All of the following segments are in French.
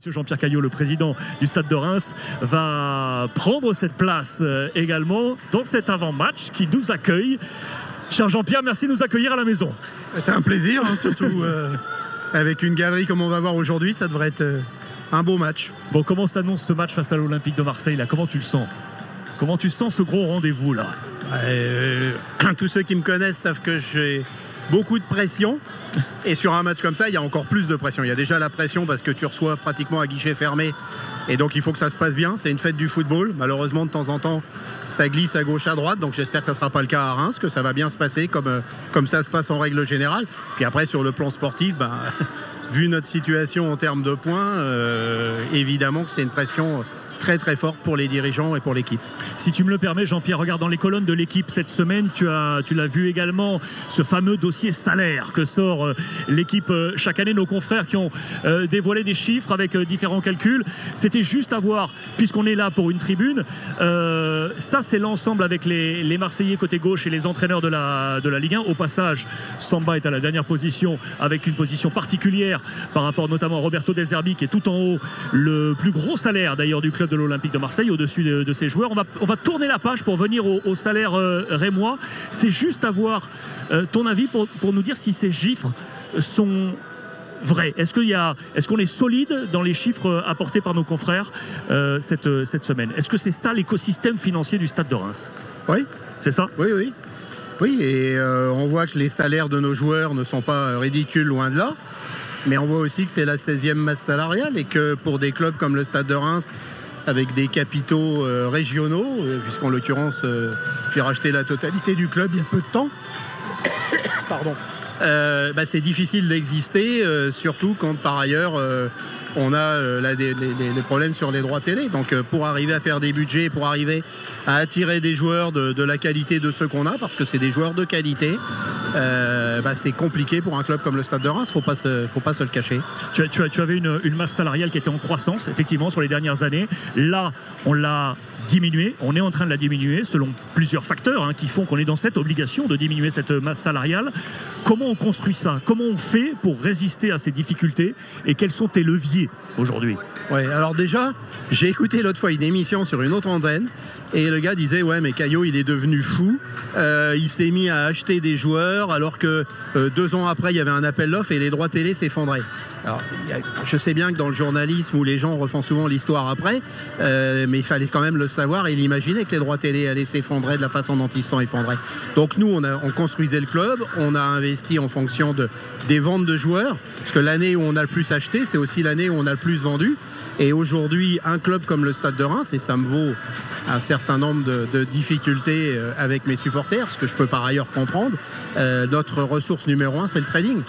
Monsieur Jean-Pierre Caillot, le président du Stade de Reims, va prendre cette place également dans cet avant-match qui nous accueille. Cher Jean-Pierre, merci de nous accueillir à la maison. C'est un plaisir, hein, surtout avec une galerie comme on va voir aujourd'hui, ça devrait être un beau match. Bon, comment s'annonce ce match face à l'Olympique de Marseille là? Comment tu le sens? Comment tu sens ce gros rendez-vous là? Tous ceux qui me connaissent savent que j'ai beaucoup de pression, et sur un match comme ça il y a encore plus de pression. Il y a déjà la pression parce que tu reçois pratiquement à guichet fermé, et donc il faut que ça se passe bien. C'est une fête du football, malheureusement de temps en temps ça glisse à gauche à droite, donc j'espère que ça ne sera pas le cas à Reims, que ça va bien se passer comme ça se passe en règle générale. Puis après sur le plan sportif, vu notre situation en termes de points, évidemment que c'est une pression très très forte pour les dirigeants et pour l'équipe. Si tu me le permets, Jean-Pierre, regarde dans les colonnes de l'équipe cette semaine, tu l'as vu également, ce fameux dossier salaire que sort l'équipe chaque année. Nos confrères qui ont dévoilé des chiffres avec différents calculs. C'était juste à voir, puisqu'on est là pour une tribune. Ça, c'est l'ensemble avec les Marseillais côté gauche et les entraîneurs de la Ligue 1. Au passage, Samba est à la dernière position, avec une position particulière par rapport notamment à Roberto De Zerbi, qui est tout en haut, le plus gros salaire d'ailleurs du club de l'Olympique de Marseille, au-dessus de ses joueurs. On va tourner la page pour venir au salaire rémois. C'est juste avoir ton avis pour nous dire si ces chiffres sont vrais. Est-ce qu'on est solide dans les chiffres apportés par nos confrères cette semaine? Est-ce que c'est ça l'écosystème financier du Stade de Reims? Oui. C'est ça? Oui. Oui, et on voit que les salaires de nos joueurs ne sont pas ridicules, loin de là. Mais on voit aussi que c'est la 16e masse salariale, et que pour des clubs comme le Stade de Reims, avec des capitaux régionaux, puisqu'en l'occurrence j'ai racheté la totalité du club il y a peu de temps. Pardon. C'est difficile d'exister, surtout quand par ailleurs on a des problèmes sur les droits télé. Donc pour arriver à faire des budgets, pour arriver à attirer des joueurs de la qualité de ceux qu'on a, parce que c'est des joueurs de qualité, c'est compliqué pour un club comme le Stade de Reims, faut pas se le cacher. Tu avais une masse salariale qui était en croissance, effectivement, sur les dernières années. Là, on l'a diminuée, on est en train de la diminuer selon plusieurs facteurs qui font qu'on est dans cette obligation de diminuer cette masse salariale. Comment on construit ça? Comment on fait pour résister à ces difficultés? Et quels sont tes leviers aujourd'hui? Ouais, alors déjà, j'ai écouté l'autre fois une émission sur une autre antenne, et le gars disait ouais, mais Caillot il est devenu fou, il s'est mis à acheter des joueurs alors que 2 ans après il y avait un appel d'offres et les droits télé s'effondraient. Alors, je sais bien que dans le journalisme où les gens refont souvent l'histoire après, mais il fallait quand même le savoir et l'imaginer que les droits télé allaient s'effondrer de la façon dont ils se sont effondrés. Donc nous, on construisait le club, on a investi en fonction des ventes de joueurs, parce que l'année où on a le plus acheté, c'est aussi l'année où on a le plus vendu. Et aujourd'hui, un club comme le Stade de Reims, et ça me vaut un certain nombre de difficultés avec mes supporters, ce que je peux par ailleurs comprendre, notre ressource numéro 1, c'est le trading.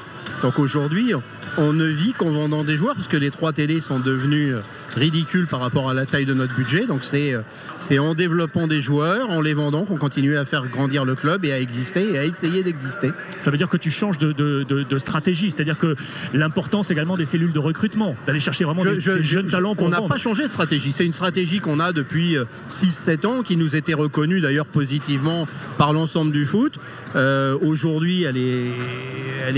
Donc aujourd'hui, on ne vit qu'en vendant des joueurs, parce que les 3 télés sont devenus ridicules par rapport à la taille de notre budget. Donc c'est en développant des joueurs, en les vendant, qu'on continue à faire grandir le club et à exister et à essayer d'exister. Ça veut dire que tu changes de stratégie, c'est-à-dire que l'importance également des cellules de recrutement, d'aller chercher vraiment des jeunes talents pour vendre. On n'a pas changé de stratégie, c'est une stratégie qu'on a depuis 6-7 ans, qui nous était reconnue d'ailleurs positivement par l'ensemble du foot. Aujourd'hui, elle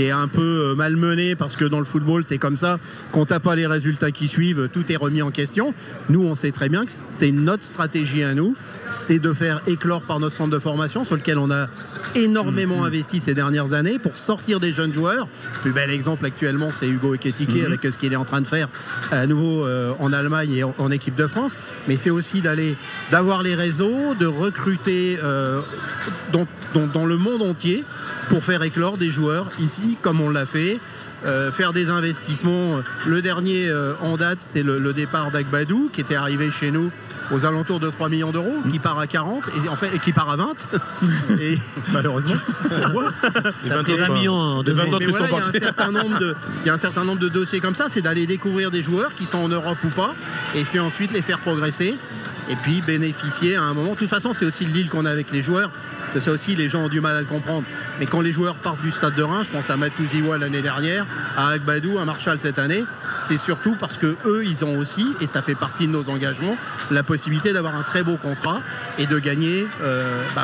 est un peu malmenée, parce que dans le football, c'est comme ça, quand t'as pas les résultats qui suivent, tout est remis en question. Nous, on sait très bien que c'est notre stratégie à nous, c'est de faire éclore par notre centre de formation, sur lequel on a énormément investi ces dernières années pour sortir des jeunes joueurs. Le plus bel exemple actuellement, c'est Hugo Ekitike, avec ce qu'il est en train de faire à nouveau en Allemagne et en équipe de France. Mais c'est aussi d'avoir les réseaux, de recruter dans le monde entier pour faire éclore des joueurs ici, comme on l'a fait. Faire des investissements. Le dernier en date, c'est le départ d'Agbadou, qui était arrivé chez nous aux alentours de 3 millions d'euros, qui part à 40 et qui part à 20. Et malheureusement, les 20 millions de 20 autres sont passés. Il y a un certain nombre de dossiers comme ça, c'est d'aller découvrir des joueurs qui sont en Europe ou pas, et puis ensuite les faire progresser, et puis bénéficier à un moment. De toute façon, c'est aussi le deal qu'on a avec les joueurs. Ça aussi, les gens ont du mal à le comprendre. Mais quand les joueurs partent du Stade de Reims, je pense à Matouziwa l'année dernière, à Agbadou, à Marshall cette année, c'est surtout parce que eux, ils ont aussi, et ça fait partie de nos engagements, la possibilité d'avoir un très beau contrat et de gagner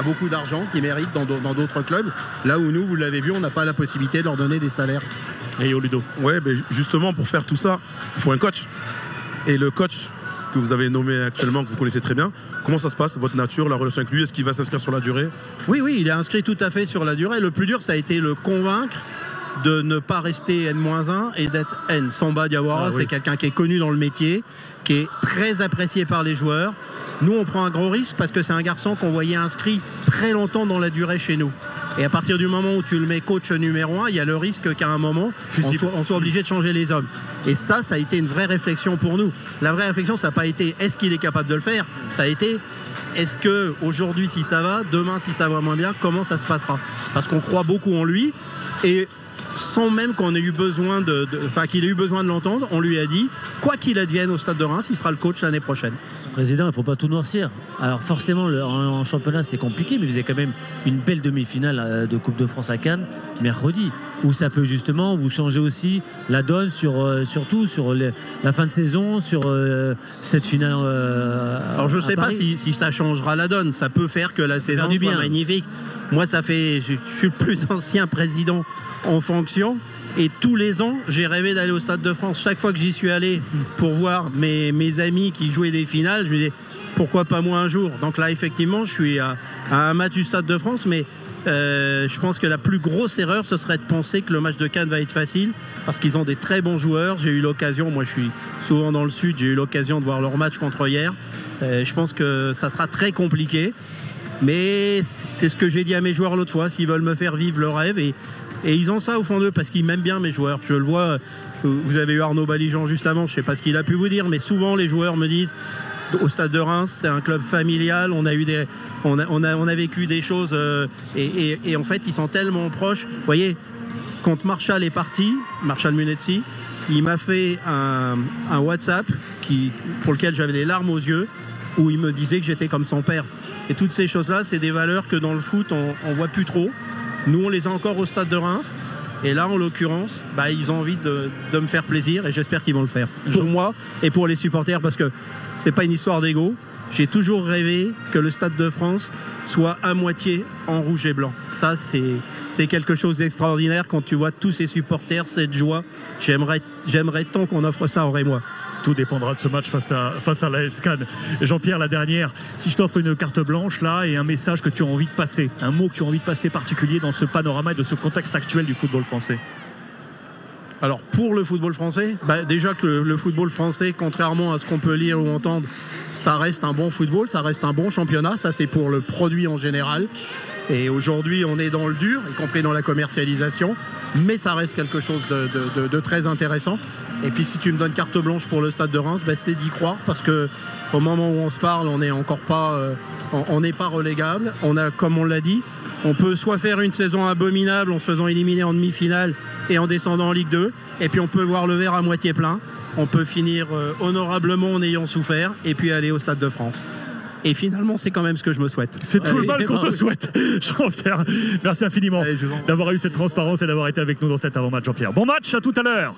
beaucoup d'argent qu'ils méritent dans d'autres clubs. Là où nous, vous l'avez vu, on n'a pas la possibilité de leur donner des salaires. Et au Ludo. Ouais, justement, pour faire tout ça, il faut un coach. Et le coach que vous avez nommé actuellement, que vous connaissez très bien, comment ça se passe, votre nature, la relation avec lui, est-ce qu'il va s'inscrire sur la durée? Oui, il est inscrit tout à fait sur la durée. Le plus dur, ça a été le convaincre de ne pas rester N-1 et d'être N. Samba Diawara, c'est quelqu'un qui est connu dans le métier, qui est très apprécié par les joueurs. Nous, on prend un gros risque parce que c'est un garçon qu'on voyait inscrit très longtemps dans la durée chez nous. Et à partir du moment où tu le mets coach numéro 1, il y a le risque qu'à un moment, on soit obligé de changer les hommes. Et ça a été une vraie réflexion pour nous. La vraie réflexion, ça n'a pas été est-ce qu'il est capable de le faire, ça a été est-ce qu'aujourd'hui, si ça va, demain, si ça va moins bien, comment ça se passera. Parce qu'on croit beaucoup en lui et sans même qu'on ait eu besoin qu'il ait eu besoin de l'entendre, on lui a dit, quoi qu'il advienne au Stade de Reims, il sera le coach l'année prochaine. Président, il ne faut pas tout noircir. Alors forcément, en championnat, c'est compliqué, mais vous avez quand même une belle demi-finale de Coupe de France à Cannes, mercredi, où ça peut justement vous changer aussi la donne surtout sur la fin de saison, sur cette finale. Alors je ne sais pas si ça changera la donne. Ça peut faire que la saison soit magnifique. Moi, je suis le plus ancien président en fonction. Et tous les ans, j'ai rêvé d'aller au Stade de France. Chaque fois que j'y suis allé pour voir mes amis qui jouaient des finales, je me disais pourquoi pas moi un jour. Donc là, effectivement, je suis à un match du Stade de France, mais je pense que la plus grosse erreur, ce serait de penser que le match de Cannes va être facile, parce qu'ils ont des très bons joueurs. J'ai eu l'occasion, moi je suis souvent dans le sud, j'ai eu l'occasion de voir leur match contre hier. Je pense que ça sera très compliqué, mais c'est ce que j'ai dit à mes joueurs l'autre fois, s'ils veulent me faire vivre le rêve. Et ils ont ça au fond d'eux parce qu'ils m'aiment bien, mes joueurs. Je le vois, vous avez eu Arnaud Balijan juste avant, je ne sais pas ce qu'il a pu vous dire, mais souvent les joueurs me disent au Stade de Reims, c'est un club familial, on a vécu des choses et en fait ils sont tellement proches. Vous voyez, quand Marshall est parti, Marshall Munetsi, il m'a fait un WhatsApp pour lequel j'avais des larmes aux yeux, où il me disait que j'étais comme son père. Et toutes ces choses-là, c'est des valeurs que dans le foot, on ne voit plus trop. Nous, on les a encore au Stade de Reims. Et là, en l'occurrence, ils ont envie de me faire plaisir et j'espère qu'ils vont le faire. Pour moi et pour les supporters, parce que c'est pas une histoire d'ego. J'ai toujours rêvé que le Stade de France soit à moitié en rouge et blanc. Ça, c'est quelque chose d'extraordinaire quand tu vois tous ces supporters, cette joie. J'aimerais tant qu'on offre ça, Auré et moi. Tout dépendra de ce match face à l'AS Cannes. Jean-Pierre, la dernière, si je t'offre une carte blanche là et un message que tu as envie de passer, un mot que tu as envie de passer particulier dans ce panorama et de ce contexte actuel du football français. Alors pour le football français, déjà que le football français, contrairement à ce qu'on peut lire ou entendre, ça reste un bon football, ça reste un bon championnat, ça c'est pour le produit en général. Et aujourd'hui on est dans le dur, y compris dans la commercialisation, mais ça reste quelque chose de très intéressant. Et puis si tu me donnes carte blanche pour le Stade de Reims, c'est d'y croire, parce que au moment où on se parle, on n'est encore pas, on n'est pas relégable. On a, comme on l'a dit, on peut soit faire une saison abominable en se faisant éliminer en demi-finale et en descendant en Ligue 2, et puis on peut voir le verre à moitié plein. On peut finir honorablement en ayant souffert et puis aller au Stade de France. Et finalement, c'est quand même ce que je me souhaite. C'est tout le mal qu'on te souhaite, Jean-Pierre. Merci infiniment d'avoir eu cette transparence et d'avoir été avec nous dans cet avant-match, Jean-Pierre. Bon match, à tout à l'heure.